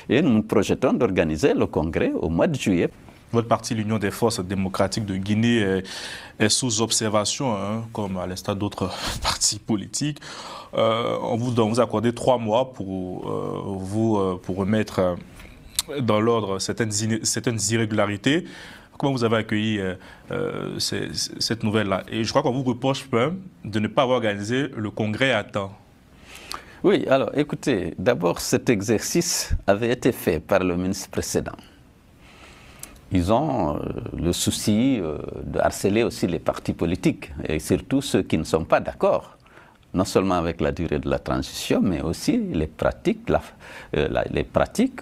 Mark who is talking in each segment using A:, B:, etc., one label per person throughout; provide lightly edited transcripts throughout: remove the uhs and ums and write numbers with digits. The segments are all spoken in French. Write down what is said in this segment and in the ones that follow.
A: Et nous projetons d'organiser le congrès au mois de juillet.
B: Votre parti, l'Union des forces démocratiques de Guinée, est sous observation, hein, comme à l'instar d'autres partis politiques. On vous accorde 3 mois pour remettre dans l'ordre certaines irrégularités. Comment vous avez accueilli cette nouvelle-là? Et je crois qu'on vous reproche même de ne pas avoir organisé le congrès à temps.
A: Oui, alors écoutez, d'abord cet exercice avait été fait par le ministre précédent. Ils ont le souci de harceler aussi les partis politiques, et surtout ceux qui ne sont pas d'accord, non seulement avec la durée de la transition, mais aussi les pratiques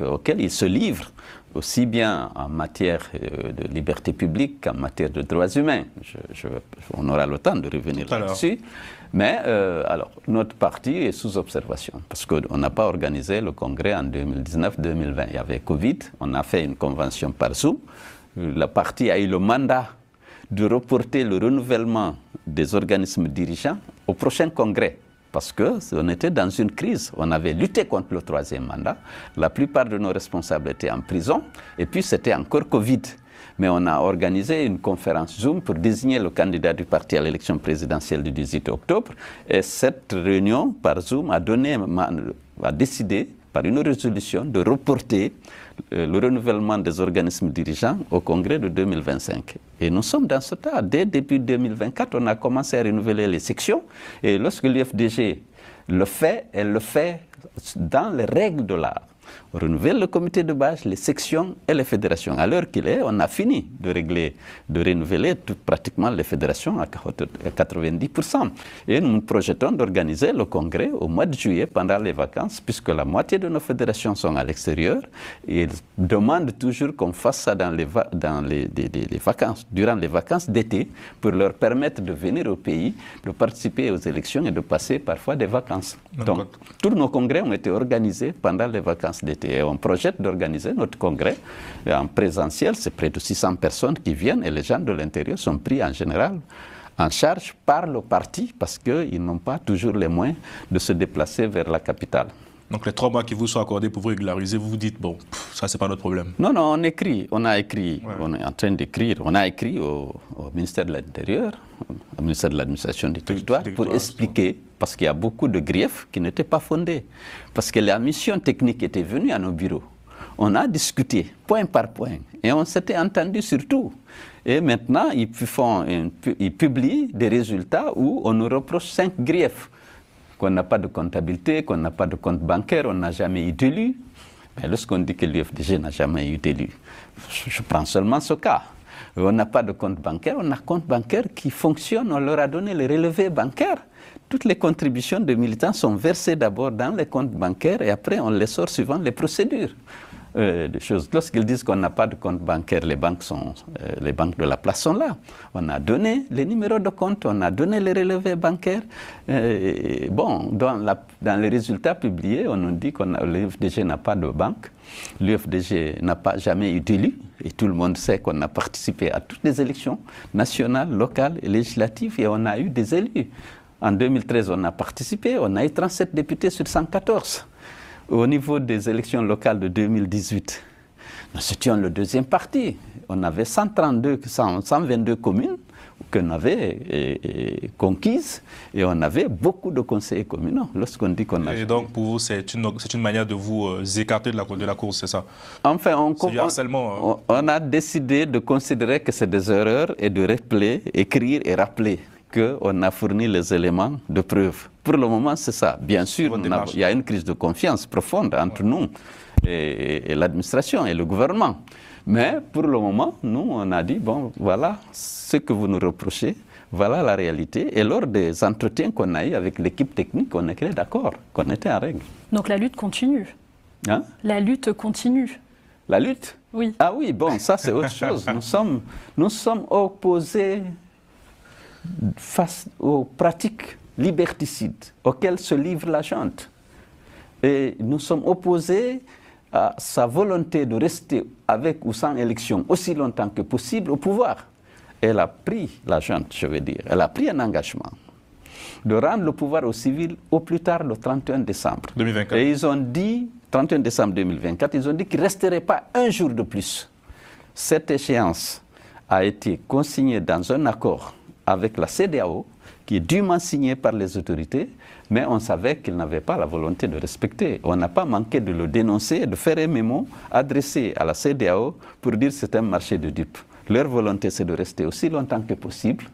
A: auxquelles ils se livrent, aussi bien en matière de liberté publique qu'en matière de droits humains. On aura le temps de revenir là-dessus. Mais alors, notre parti est sous observation, parce qu'on n'a pas organisé le congrès en 2019-2020. Il y avait Covid, on a fait une convention par Zoom. Le parti a eu le mandat de reporter le renouvellement des organismes dirigeants au prochain congrès, parce qu'on était dans une crise. On avait lutté contre le 3e mandat. La plupart de nos responsables étaient en prison, et puis c'était encore Covid. Mais on a organisé une conférence Zoom pour désigner le candidat du parti à l'élection présidentielle du 18 octobre. Et cette réunion par Zoom a décidé, par une résolution, de reporter le renouvellement des organismes dirigeants au congrès de 2025. Et nous sommes dans ce cas. Dès début 2024, on a commencé à renouveler les sections. Et lorsque l'UFDG le fait, elle le fait dans les règles de l'art. On renouvelle le comité de base, les sections et les fédérations. À l'heure qu'il est, on a fini de renouveler pratiquement les fédérations à 90%. Et nous projetons d'organiser le congrès au mois de juillet pendant les vacances, puisque la moitié de nos fédérations sont à l'extérieur. Et ils demandent toujours qu'on fasse ça dans les vacances, durant les vacances d'été, pour leur permettre de venir au pays, de participer aux élections et de passer parfois des vacances. Donc, tous nos congrès ont été organisés pendant les vacances d'été. Et on projette d'organiser notre congrès en présentiel. C'est près de 600 personnes qui viennent et les gens de l'intérieur sont pris en général en charge par le parti parce qu'ils n'ont pas toujours les moyens de se déplacer vers la capitale.
B: Donc les 3 mois qui vous sont accordés pour vous régulariser, vous vous dites, bon, ça c'est pas notre problème.
A: Non, non, on écrit, on est en train d'écrire, on a écrit au ministère de l'Intérieur, au ministère de l'Administration du Territoire, pour expliquer, parce qu'il y a beaucoup de griefs qui n'étaient pas fondés. Parce que la mission technique était venue à nos bureaux. On a discuté, point par point, et on s'était entendu sur tout. Et maintenant, ils publient des résultats où on nous reproche 5 griefs. Qu'on n'a pas de comptabilité, qu'on n'a pas de compte bancaire, on n'a jamais eu d'élu. Mais lorsqu'on dit que l'UFDG n'a jamais eu d'élu, je prends seulement ce cas. On n'a pas de compte bancaire, on a un compte bancaire qui fonctionne, on leur a donné les relevés bancaires. Toutes les contributions de militants sont versées d'abord dans les comptes bancaires et après on les sort suivant les procédures. Lorsqu'ils disent qu'on n'a pas de compte bancaire, les banques de la place sont là. On a donné les numéros de compte, on a donné les relevés bancaires. Dans les résultats publiés, on nous dit que l'UFDG n'a pas de banque, l'UFDG n'a jamais eu d'élu, et tout le monde sait qu'on a participé à toutes les élections nationales, locales et législatives, et on a eu des élus. En 2013, on a participé, on a eu 37 députés sur 114. Au niveau des élections locales de 2018, nous étions le 2e parti. On avait 122 communes qu'on avait conquises et on avait beaucoup de conseillers communaux. Lorsqu'on dit qu'on a...
B: Et donc pour vous, c'est une manière de vous écarter de la course, c'est ça?
A: Enfin,
B: harcèlement,
A: on a décidé de considérer que c'est des erreurs et de écrire et rappeler qu'on a fourni les éléments de preuve. Pour le moment, c'est ça. Bien sûr, il y a une crise de confiance profonde entre nous et l'administration et le gouvernement. Mais pour le moment, nous, on a dit, bon, voilà ce que vous nous reprochez, voilà la réalité. Et lors des entretiens qu'on a eu avec l'équipe technique, on était d'accord, qu'on était en règle.
C: Donc la lutte continue.
A: Hein? La
C: lutte continue.
A: La lutte?
C: Oui.
A: Ah oui, bon, ça c'est autre chose. Nous sommes opposés face aux pratiques liberticides auxquelles se livre la junte. Et nous sommes opposés à sa volonté de rester avec ou sans élection aussi longtemps que possible au pouvoir. Elle a pris, la junte, je veux dire, elle a pris un engagement de rendre le pouvoir aux civils au plus tard le 31 décembre.
B: 2024.
A: Et ils ont dit 31 décembre 2024, ils ont dit qu'ils ne resteraient pas un jour de plus. Cette échéance a été consignée dans un accord avec la CEDEAO, qui est dûment signé par les autorités, mais on savait qu'ils n'avaient pas la volonté de respecter. On n'a pas manqué de le dénoncer, de faire un mémo adressé à la CEDEAO pour dire que c'est un marché de dupes. Leur volonté, c'est de rester aussi longtemps que possible.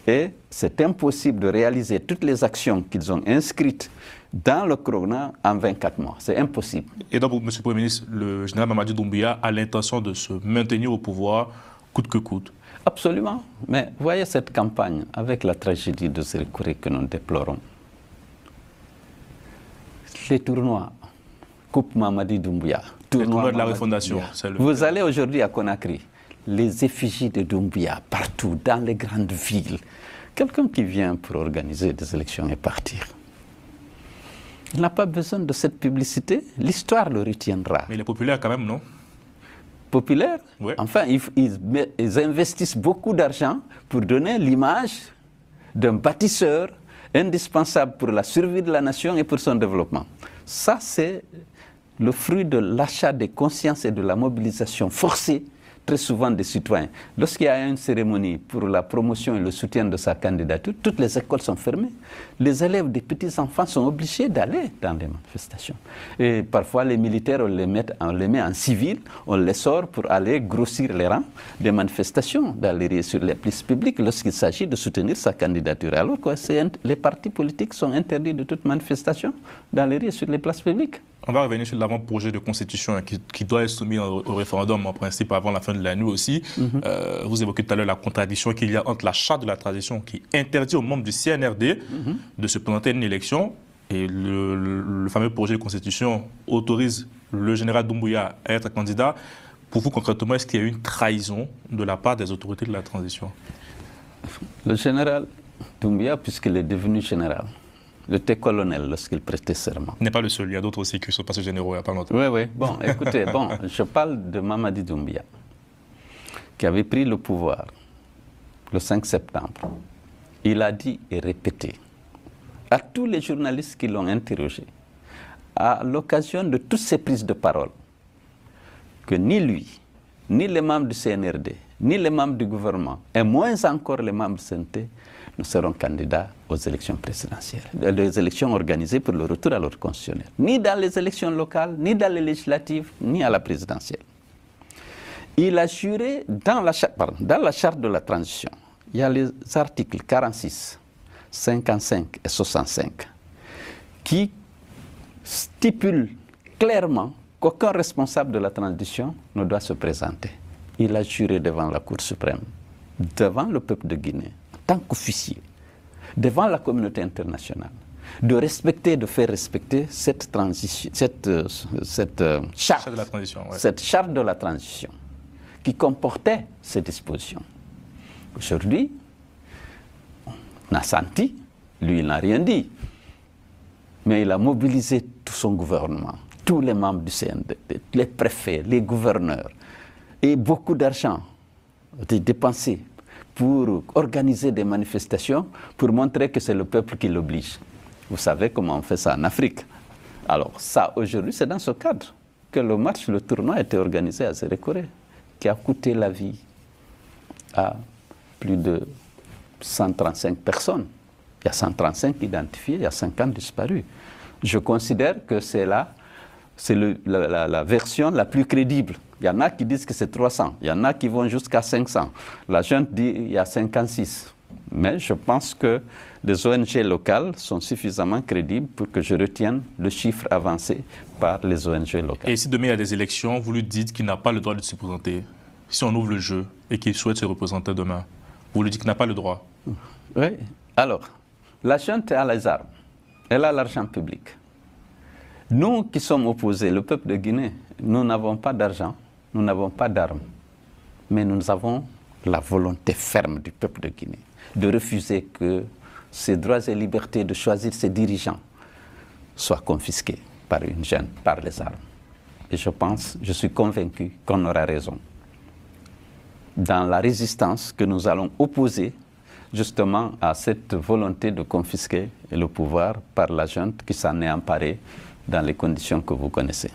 A: Et c'est impossible de réaliser toutes les actions qu'ils ont inscrites dans le chrono en 24 mois. C'est impossible.
B: Et donc, M. le Premier ministre, le général Mamadi Doumbouya a l'intention de se maintenir au pouvoir coûte que coûte?
A: Absolument. Mais voyez cette campagne avec la tragédie de Sérékouré que nous déplorons. Les tournois, Coupe Mamadi Doumbouya,
B: tournoi de la refondation.
A: Vous allez aujourd'hui à Conakry, les effigies de Doumbouya partout, dans les grandes villes. Quelqu'un qui vient pour organiser des élections et partir. Il n'a pas besoin de cette publicité, l'histoire le retiendra.
B: Mais il est populaire quand même, non?
A: Populaire?
B: Ouais.
A: Enfin, ils investissent beaucoup d'argent pour donner l'image d'un bâtisseur indispensable pour la survie de la nation et pour son développement. Ça, c'est le fruit de l'achat des consciences et de la mobilisation forcée, très souvent des citoyens. Lorsqu'il y a une cérémonie pour la promotion et le soutien de sa candidature, toutes les écoles sont fermées. Les élèves des petits-enfants sont obligés d'aller dans les manifestations. Et parfois, les militaires, on les met en civil, on les sort pour aller grossir les rangs des manifestations, d'aller sur les places publiques lorsqu'il s'agit de soutenir sa candidature. Alors que les partis politiques sont interdits de toute manifestation dans les rues, sur les places publiques.
B: On va revenir sur l'avant-projet de constitution qui doit être soumis au référendum en principe avant la fin de la nuit aussi. Vous évoquez tout à l'heure la contradiction qu'il y a entre la charte de la transition qui interdit aux membres du CNRD de se présenter à une élection et le fameux projet de constitution autorise le général Doumbouya à être candidat. Pour vous concrètement, est-ce qu'il y a eu une trahison de la part des autorités de la transition?
A: Le général Doumbouya, puisqu'il est devenu général, le colonel lorsqu'il prêtait serment.
B: Il n'est pas le seul, il y a d'autres aussi qui sont passés généraux il n'y a pas longtemps.
A: Oui, oui. Bon, écoutez, je parle de Mamadi Doumbouya, qui avait pris le pouvoir le 5 septembre. Il a dit et répété à tous les journalistes qui l'ont interrogé, à l'occasion de toutes ces prises de parole, que ni lui, ni les membres du CNRD, ni les membres du gouvernement, et moins encore les membres du CNT, nous serons candidats aux élections présidentielles, les élections organisées pour le retour à l'ordre constitutionnel. Ni dans les élections locales, ni dans les législatives, ni à la présidentielle. Il a juré dans la charte de la transition. Il y a les articles 46, 55 et 65 qui stipulent clairement qu'aucun responsable de la transition ne doit se présenter. Il a juré devant la Cour suprême, devant le peuple de Guinée, en tant qu'officier, devant la communauté internationale, de respecter, de faire respecter cette transition, cette charte
B: de la transition, ouais.
A: Cette charte de la transition qui comportait ces dispositions. Aujourd'hui, on a senti, lui il n'a rien dit, mais il a mobilisé tout son gouvernement, tous les membres du CND, les préfets, les gouverneurs, et beaucoup d'argent dépensé pour organiser des manifestations, pour montrer que c'est le peuple qui l'oblige. Vous savez comment on fait ça en Afrique. Alors ça, aujourd'hui, c'est dans ce cadre que le tournoi a été organisé à Sérékouré, qui a coûté la vie à plus de 135 personnes. Il y a 135 identifiés, il y a 50 disparus. Je considère que c'est la version la plus crédible. Il y en a qui disent que c'est 300, il y en a qui vont jusqu'à 500. La junte dit qu'il y a 56. Mais je pense que les ONG locales sont suffisamment crédibles pour que je retienne le chiffre avancé par les ONG locales.
B: Et si demain il y a des élections, vous lui dites qu'il n'a pas le droit de se présenter, si on ouvre le jeu et qu'il souhaite se représenter demain, vous lui dites qu'il n'a pas le droit?
A: Oui. Alors, la junte a les armes, elle a l'argent public. Nous qui sommes opposés, le peuple de Guinée, nous n'avons pas d'argent, nous n'avons pas d'armes, mais nous avons la volonté ferme du peuple de Guinée de refuser que ses droits et libertés de choisir ses dirigeants soient confisqués par une junte, par les armes. Et je suis convaincu qu'on aura raison dans la résistance que nous allons opposer justement à cette volonté de confisquer le pouvoir par la junte qui s'en est emparée dans les conditions que vous connaissez.